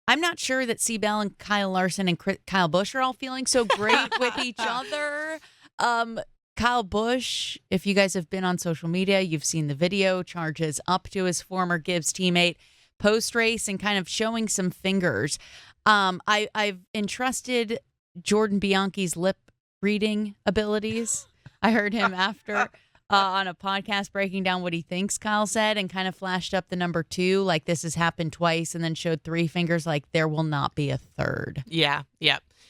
I'm not sure that Seabell and Kyle Larson and Kyle Busch are all feeling so great with each other. Kyle Busch, if you guys have been on social media, you've seen the video, charges up to his former Gibbs teammate post-race and kind of showing some fingers. I've entrusted Jordan Bianchi's lip reading abilities. I heard him after on a podcast breaking down what he thinks Kyle said and kind of flashed up the number 2, like this has happened twice, and then showed 3 fingers like there will not be a third. Yeah.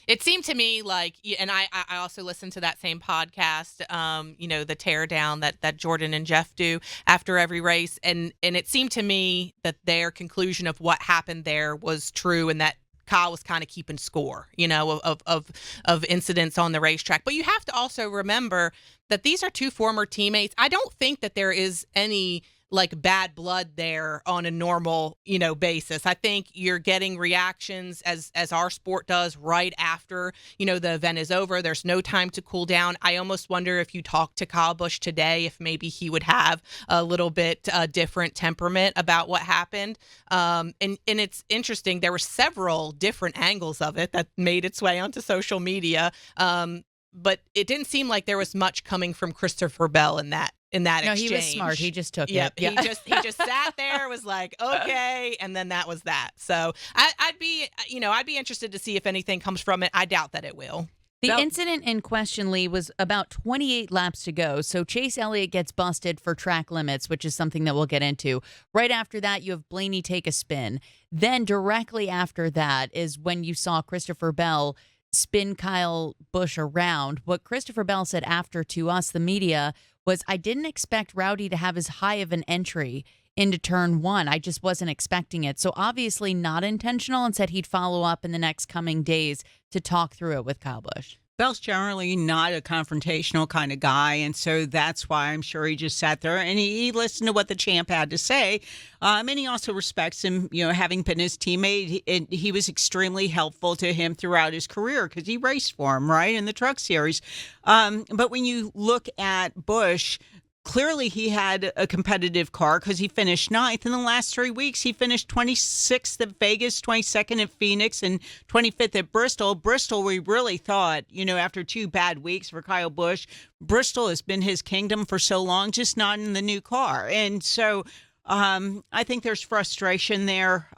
It seemed to me like, and I also listened to that same podcast, the teardown that Jordan and Jeff do after every race. And it seemed to me that their conclusion of what happened there was true and that Kyle was kind of keeping score, of incidents on the racetrack. But you have to also remember that these are 2 former teammates. I don't think that there is any like bad blood there on a normal, basis. I think you're getting reactions as our sport does right after, the event is over. There's no time to cool down. I almost wonder if you talk to Kyle Busch today, if maybe he would have a little bit different temperament about what happened. And it's interesting. There were several different angles of it that made its way onto social media. But it didn't seem like there was much coming from Christopher Bell in that exchange. He was smart. He just took it. Yeah. He just sat there, was like, okay, and then that was that. So I'd be interested to see if anything comes from it. I doubt that it will. The incident in question, Lee, was about 28 laps to go. So Chase Elliott gets busted for track limits, which is something that we'll get into. Right after that, you have Blaney take a spin. Then directly after that is when you saw Christopher Bell spin Kyle Busch around. What Christopher Bell said after to us, the media, was, I didn't expect Rowdy to have as high of an entry into turn 1. I just wasn't expecting it. So obviously not intentional, and said he'd follow up in the next coming days to talk through it with Kyle Busch. Bell's generally not a confrontational kind of guy, and so that's why I'm sure he just sat there and he listened to what the champ had to say. And he also respects him, having been his teammate. He was extremely helpful to him throughout his career because he raced for him, right, in the Truck Series. But when you look at Busch, clearly he had a competitive car because he finished 9th. In the last 3 weeks, he finished 26th at Vegas, 22nd at Phoenix, and 25th at Bristol. Bristol, we really thought, after 2 bad weeks for Kyle Busch, Bristol has been his kingdom for so long, just not in the new car. And so I think there's frustration there.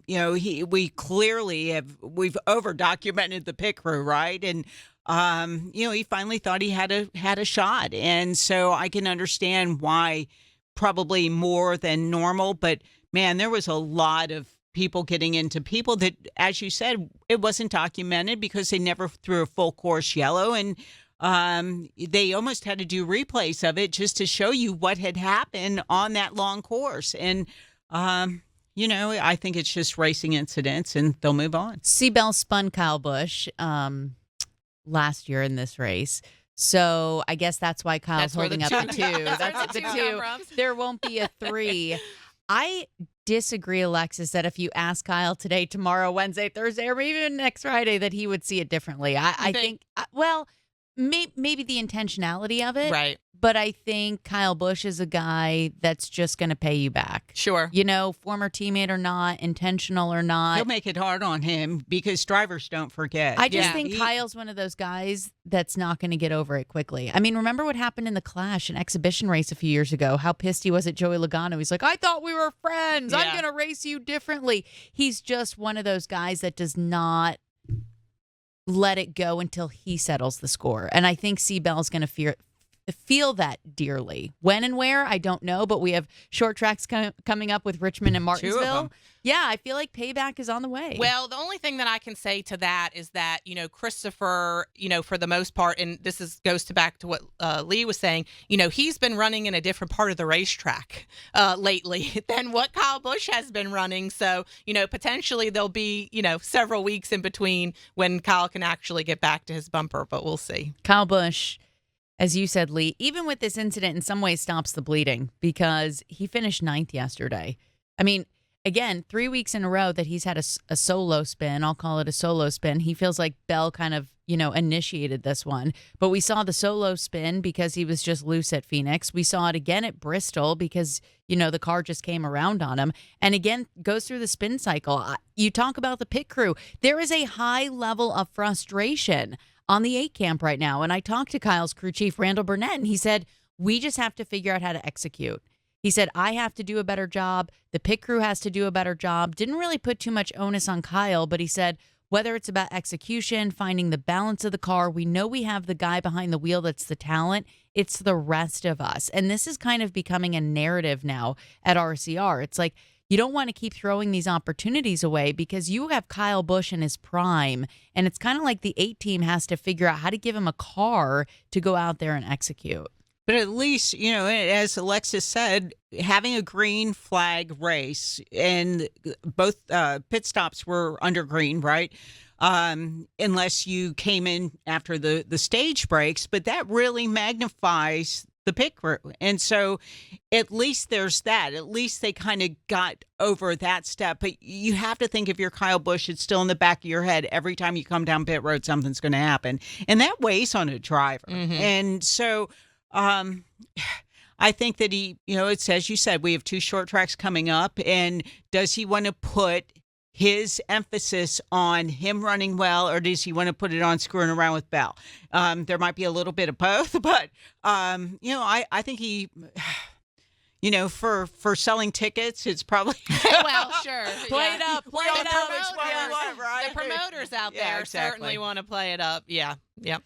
We clearly we've over-documented the pit crew, right? And he finally thought he had a shot. And so I can understand why, probably more than normal. But, man, there was a lot of people getting into people that, as you said, it wasn't documented because they never threw a full course yellow. And they almost had to do replays of it just to show you what had happened on that long course. And, I think it's just racing incidents and they'll move on. Seabell spun Kyle Busch last year in this race. So I guess that's why Kyle's holding up the 2. That's the 2. There won't be a 3. I disagree, Alexis, that if you ask Kyle today, tomorrow, Wednesday, Thursday, or maybe even next Friday, that he would see it differently. I think maybe the intentionality of it. Right. But I think Kyle Busch is a guy that's just going to pay you back. Sure. Former teammate or not, intentional or not. He'll make it hard on him because drivers don't forget. I just think Kyle's one of those guys that's not going to get over it quickly. I mean, remember what happened in the Clash, an exhibition race a few years ago, how pissed he was at Joey Logano. He's like, I thought we were friends. Yeah. I'm going to race you differently. He's just one of those guys that does not let it go until he settles the score. And I think Seabell's going to feel that dearly. When and where, I don't know, but we have short tracks coming up with Richmond and Martinsville. 2 of them. Yeah, I feel like payback is on the way. Well, the only thing that I can say to that is that, Christopher, for the most part, and this goes back to what Lee was saying, he's been running in a different part of the racetrack lately than what Kyle Busch has been running. So, potentially there'll be, several weeks in between when Kyle can actually get back to his bumper, but we'll see. Kyle Busch, as you said, Lee, even with this incident, in some ways stops the bleeding because he finished 9th yesterday. I mean, again, 3 weeks in a row that he's had a solo spin. I'll call it a solo spin. He feels like Bell kind of initiated this one. But we saw the solo spin because he was just loose at Phoenix. We saw it again at Bristol because, the car just came around on him. And again, goes through the spin cycle. You talk about the pit crew. There is a high level of frustration on the 8 camp right now. And I talked to Kyle's crew chief, Randall Burnett, and he said, we just have to figure out how to execute. He said, I have to do a better job. The pit crew has to do a better job. Didn't really put too much onus on Kyle, but he said, whether it's about execution, finding the balance of the car, we know we have the guy behind the wheel that's the talent. It's the rest of us. And this is kind of becoming a narrative now at RCR. It's like, you don't want to keep throwing these opportunities away because you have Kyle Busch in his prime. And it's kind of like the 8 team has to figure out how to give him a car to go out there and execute. But at least, as Alexis said, having a green flag race, and both pit stops were under green, right? Unless you came in after the stage breaks, but that really magnifies the pit crew. And so at least there's that. At least they kind of got over that step. But you have to think if you're Kyle Busch, it's still in the back of your head. Every time you come down pit road, something's going to happen. And that weighs on a driver. Mm-hmm. And so I think that it's, as you said, we have 2 short tracks coming up. And does he want to put his emphasis on him running well, or does he want to put it on screwing around with Bell? There might be a little bit of both, but, I think he... for selling tickets, it's probably well, sure. Play it up. The promoters out there certainly want to play it up. Yeah. Yep.